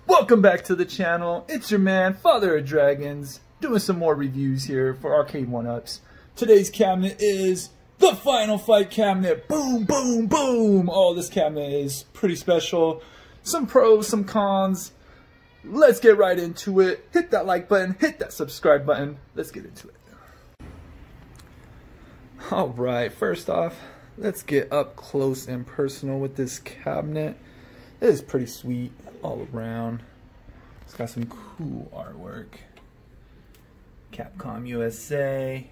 Welcome back to the channel. It's your man, Father of Dragons, doing some more reviews here for Arcade 1-Ups. Today's cabinet is the Final Fight cabinet. Boom, boom, boom. Oh, this cabinet is pretty special. Some pros, some cons. Let's get right into it. Hit that like button, hit that subscribe button. Let's get into it. Alright, first off, let's get up close and personal with this cabinet. It is pretty sweet all around. It's got some cool artwork. Capcom USA.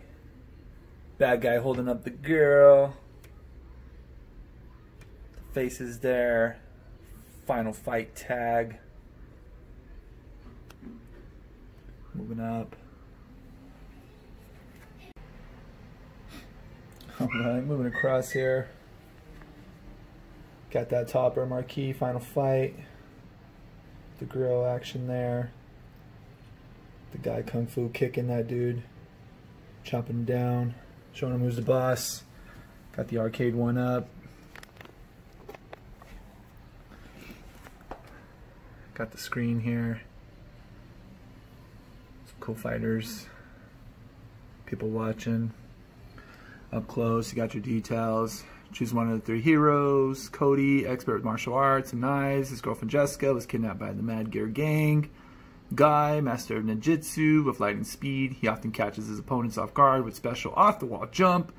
Bad guy holding up the girl. The faces there. Final Fight tag. Moving up. Alright, moving across here. Got that topper marquee, Final Fight. The grill action there. The guy kung fu kicking that dude. Chopping him down. Showing him who's the boss. Got the arcade 1-Up. Got the screen here. Some cool fighters. People watching. Up close, you got your details. Choose one of the three heroes. Cody, expert with martial arts and knives. His girlfriend Jessica was kidnapped by the Mad Gear Gang. Guy, master of ninjutsu with lightning speed. He often catches his opponents off guard with special off-the-wall jump.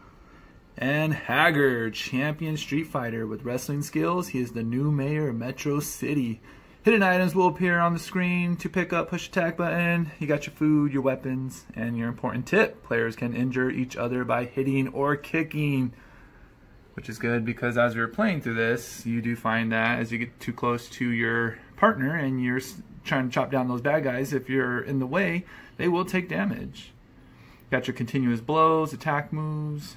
And Haggard, champion street fighter with wrestling skills. He is the new mayor of Metro City. Hidden items will appear on the screen to pick up. Push attack button. You got your food, your weapons, and your important tip. Players can injure each other by hitting or kicking. Which is good because as you're playing through this, you do find that as you get too close to your partner and you're trying to chop down those bad guys, if you're in the way, they will take damage. Got your continuous blows, attack moves,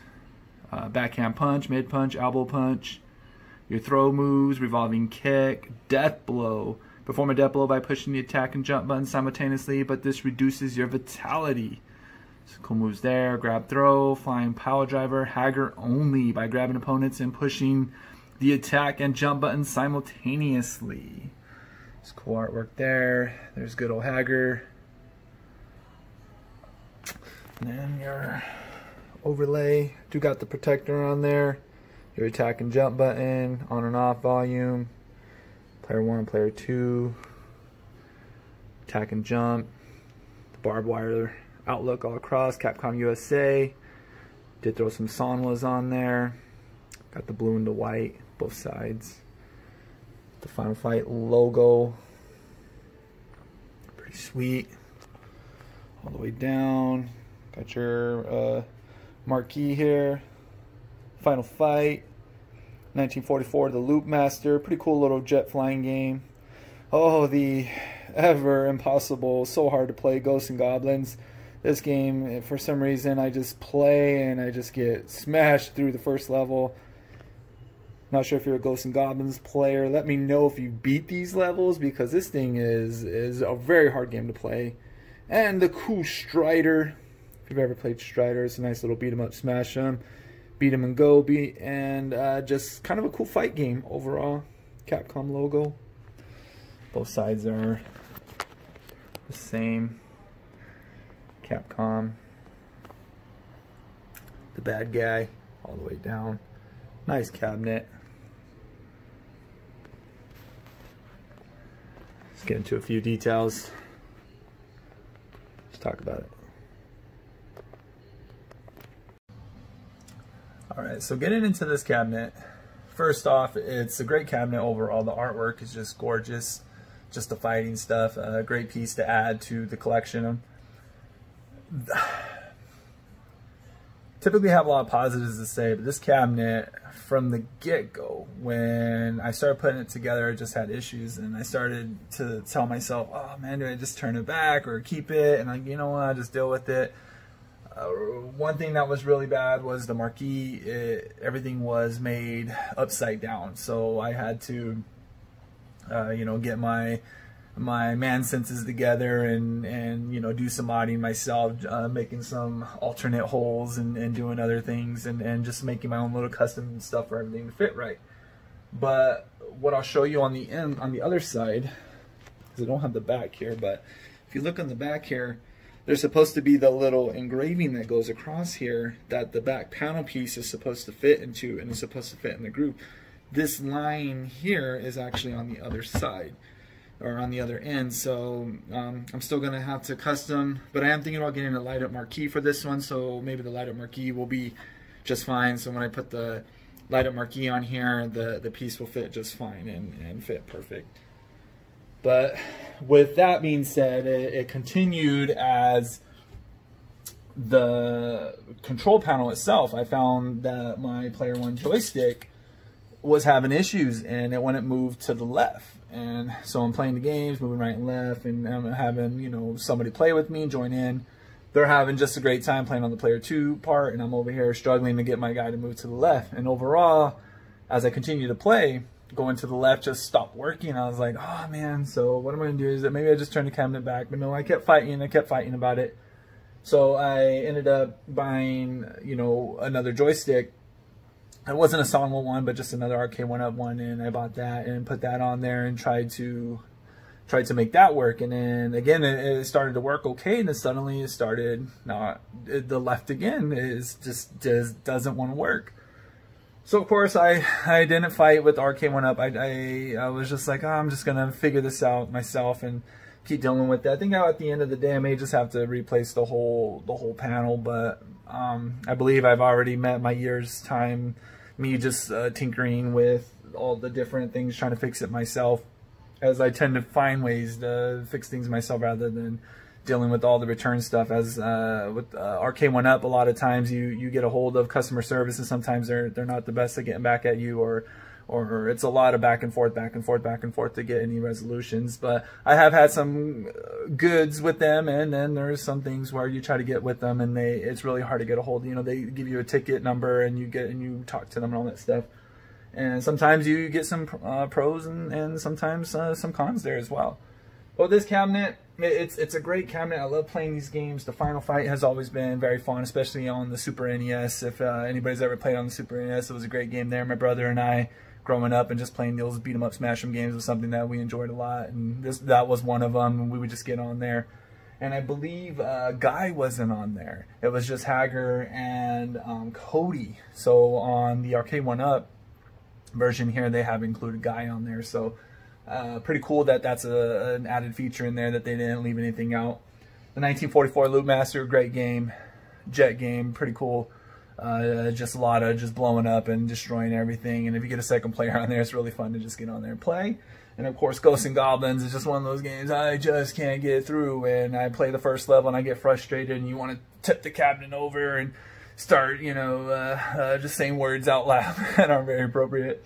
backhand punch, mid punch, elbow punch, your throw moves, revolving kick, death blow. Perform a death blow by pushing the attack and jump buttons simultaneously, but this reduces your vitality. Some cool moves there. Grab throw, flying power driver, Haggard only by grabbing opponents and pushing the attack and jump buttons simultaneously. There's cool artwork there. There's good old Haggard. And then your overlay. You got the protector on there. Your attack and jump button, on and off volume. Player 1, player 2. Attack and jump. The barbed wire outlook all across. Capcom USA. Did throw some Sonwas on there. Got the blue and the white, both sides. The Final Fight logo. Pretty sweet. All the way down. Got your marquee here. Final Fight. 1944, the Loop Master. Pretty cool little jet flying game. Oh, the ever impossible, so hard to play Ghosts and Goblins. This game, for some reason, I just play and I just get smashed through the first level. Not sure if you're a Ghosts and Goblins player. Let me know if you beat these levels because this thing is a very hard game to play. And the cool Strider. If you've ever played Strider, it's a nice little beat 'em up, smash 'em. Beat 'em and go, and just kind of a cool fight game overall. Capcom logo. Both sides are the same. Capcom. The bad guy all the way down. Nice cabinet. Let's get into a few details. Let's talk about it. Alright, so getting into this cabinet, first off, it's a great cabinet overall. The artwork is just gorgeous. Just the fighting stuff, a great piece to add to the collection. Typically have a lot of positives to say, but this cabinet, from the get-go, when I started putting it together, I just had issues, and I started to tell myself, oh man, do I just turn it back or keep it? And you know what, I'll just deal with it. One thing that was really bad was the marquee. Everything was made upside down, so I had to, you know, get my man senses together and you know, do some modding myself, making some alternate holes and doing other things and just making my own little custom stuff for everything to fit right. But what I'll show you on the other side because I don't have the back here, but if you look on the back here, there's supposed to be the little engraving that goes across here that the back panel piece is supposed to fit into, and is supposed to fit in the groove. This line here is actually on the other side, or on the other end, so I'm still gonna have to custom, but I am thinking about getting a light up marquee for this one, so maybe the light up marquee will be just fine. So when I put the light up marquee on here, the piece will fit just fine and fit perfect. But with that being said, it continued as the control panel itself. I found that my Player One joystick was having issues, and it wouldn't move to the left. And so I'm playing the games, moving right and left, and I'm having, you know, somebody play with me, join in. They're having just a great time playing on the Player 2 part, and I'm over here struggling to get my guy to move to the left. And overall, as I continue to play, going to the left just stopped working. I was like, oh man, so what am I going to do? Is that maybe I just turn the cabinet back? But no, I kept fighting about it. So I ended up buying, you know, another joystick. It wasn't a Sonwell one, but just another Arcade1Up one, and I bought that and put that on there and tried to make that work. And then again, it started to work okay, and then suddenly it started not, the left again is just doesn't want to work. So of course I didn't fight with Arcade1Up. I was just like, oh, I'm just gonna figure this out myself and keep dealing with it. I think at the end of the day I may just have to replace the whole panel, but I believe I've already met my year's time, me just tinkering with all the different things, trying to fix it myself, as I tend to find ways to fix things myself rather than dealing with all the return stuff. As with Arcade1Up, a lot of times you get a hold of customer service, and sometimes they're not the best at getting back at you, or it's a lot of back and forth to get any resolutions. But I have had some goods with them, and then there's some things where you try to get with them and it's really hard to get a hold of. You know, they give you a ticket number and you talk to them and all that stuff. And sometimes you get some pros and sometimes some cons there as well. Well, this cabinet, it's a great cabinet. I love playing these games. The Final Fight has always been very fun, especially on the Super NES. If anybody's ever played on the Super NES, it was a great game there. My brother and I, growing up and just playing those beat 'em up, smash 'em games was something that we enjoyed a lot, and that was one of them. And we would just get on there. And I believe Guy wasn't on there. It was just Hager and Cody. So on the Arcade1Up version here, they have included Guy on there. So pretty cool that that's an added feature in there, that they didn't leave anything out. The 1944 Loop Master, great game. Jet game, pretty cool. Just a lot of just blowing up and destroying everything. And if you get a second player on there, it's really fun to just get on there and play. And of course, Ghosts and Goblins is just one of those games I just can't get through. And I play the first level and I get frustrated, and you want to tip the cabinet over and start, you know, just saying words out loud that aren't very appropriate.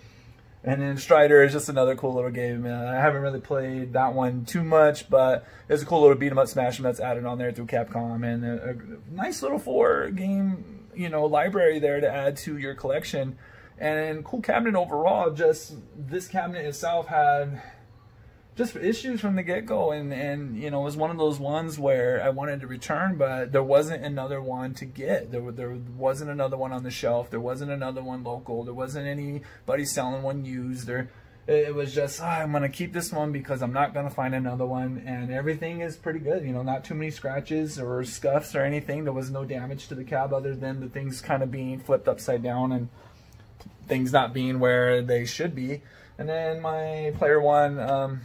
And then Strider is just another cool little game. I haven't really played that one too much, but it's a cool little beat 'em up, smash 'em that's added on there through Capcom, and a nice little 4-game, you know, library there to add to your collection. And cool cabinet overall. Just this cabinet itself had just issues from the get-go, and you know, it was one of those ones where I wanted to return, but there wasn't another one to get. There wasn't another one on the shelf. There wasn't another one local. There wasn't anybody selling one used. It was just, I'm gonna keep this one because I'm not gonna find another one. And everything is pretty good, you know, not too many scratches or scuffs or anything. There was no damage to the cab other than the things kind of being flipped upside down and things not being where they should be. And then my Player One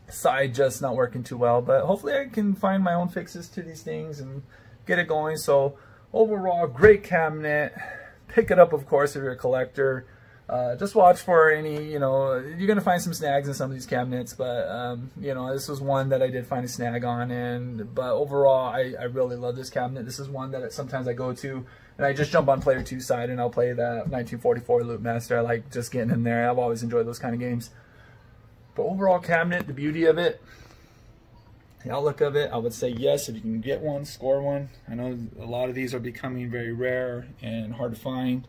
side just not working too well, but hopefully I can find my own fixes to these things and get it going. So overall, great cabinet. Pick it up, of course, if you're a collector. Just watch for any, you know, you're gonna find some snags in some of these cabinets, but you know, this was one that I did find a snag on. But overall, I really love this cabinet. This is one that sometimes I go to and I just jump on Player 2 side and I'll play that 1944 Loop Master. I like just getting in there. I've always enjoyed those kind of games. But overall cabinet, the beauty of it, the outlook of it, I would say yes, if you can get one, score one. I know a lot of these are becoming very rare and hard to find,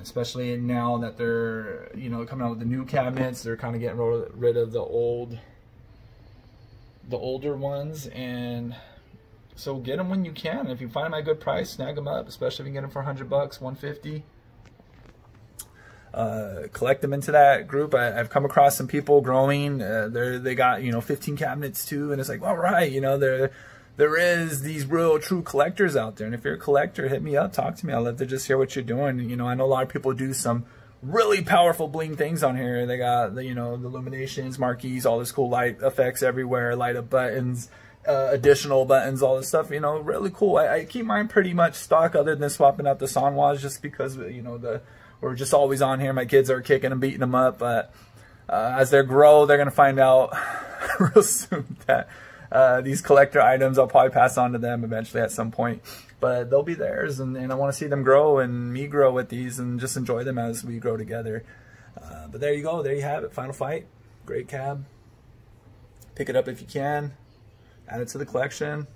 especially now that they're, you know, coming out with the new cabinets. They're kind of getting rid of the older ones, and so get them when you can. If you find them at a good price, snag them up, especially if you can get them for $100, $150. collect them into that group. I've come across some people growing. They got, you know, 15 cabinets too, and it's like, all right, you know, there is these real true collectors out there. And if you're a collector, hit me up, talk to me. I'd love to just hear what you're doing. You know, I know a lot of people do some really powerful bling things on here. They got the, you know, the illuminations, marquees, all this cool light effects everywhere, light up buttons, additional buttons, all this stuff, you know, really cool. I keep mine pretty much stock other than swapping out the Sanwas, just because, you know, we're just always on here. My kids are kicking and beating them up, but as they grow, they're going to find out real soon that these collector items, I'll probably pass on to them eventually at some point, but they'll be theirs, and I want to see them grow and me grow with these and just enjoy them as we grow together. But there you go. There you have it. Final Fight. Great cab. Pick it up if you can. Add it to the collection.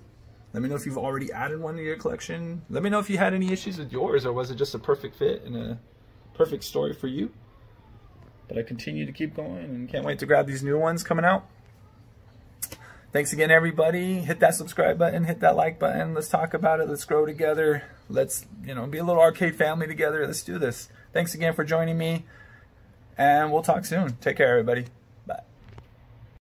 Let me know if you've already added one to your collection. Let me know if you had any issues with yours, or was it just a perfect fit and a perfect story for you. But I continue to keep going and can't wait to grab these new ones coming out. Thanks again, everybody. Hit that subscribe button, hit that like button. Let's talk about it. Let's grow together. Let's, you know, be a little arcade family together. Let's do this. Thanks again for joining me, and we'll talk soon. Take care, everybody.